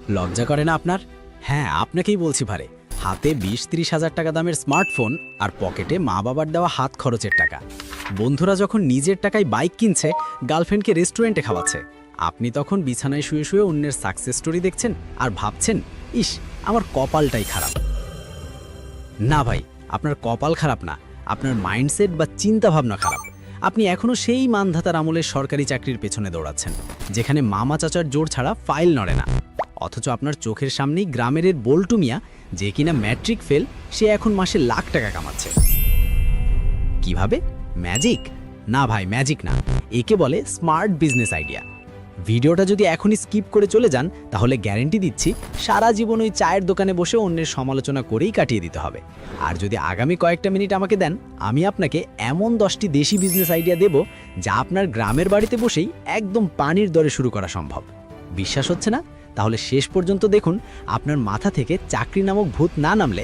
লজ্জা করে না আপনার? হ্যাঁ, আপনাকেই বলছি ভারে। হাতে 20-30 হাজার টাকা দামের স্মার্টফোন আর পকেটে মা বাবার দেওয়া হাত খরচের টাকা। বন্ধুরা যখন নিজের টাকায় বাইক কিনছে, গার্লফ্রেন্ডকে রেস্টুরেন্টে খাওয়াচ্ছে, আপনি তখন বিছানায় শুয়ে শুয়ে অন্যের সাকসেস স্টোরি দেখছেন আর ভাবছেন, ইস, আমার কপালটাই খারাপ। না ভাই, আপনার কপাল খারাপ না, আপনার মাইন্ডসেট বা চিন্তাভাবনা খারাপ। আপনি এখনও সেই মানধাতার আমলের সরকারি চাকরির পেছনে দৌড়াচ্ছেন, যেখানে মামা চাচার জোর ছাড়া ফাইল নড়ে না। অথচ আপনার চোখের সামনেই গ্রামের বল্টু মিয়া, যে কিনা ম্যাট্রিক ফেল, সে এখন মাসে লাখ টাকা কামাচ্ছে। কিভাবে? ম্যাজিক? না ভাই, ম্যাজিক না, একে বলে স্মার্ট বিজনেস আইডিয়া। ভিডিওটা যদি এখনই স্কিপ করে চলে যান, তাহলে গ্যারেন্টি দিচ্ছি সারা জীবন ওই চায়ের দোকানে বসে অন্যের সমালোচনা করেই কাটিয়ে দিতে হবে। আর যদি আগামী কয়েকটা মিনিট আমাকে দেন, আমি আপনাকে এমন 10টি দেশি বিজনেস আইডিয়া দেব, যা আপনার গ্রামের বাড়িতে বসেই একদম পানির দরে শুরু করা সম্ভব। বিশ্বাস হচ্ছে না? তাহলে শেষ পর্যন্ত দেখুন, আপনার মাথা থেকে চাকরি নামক ভূত না নামলে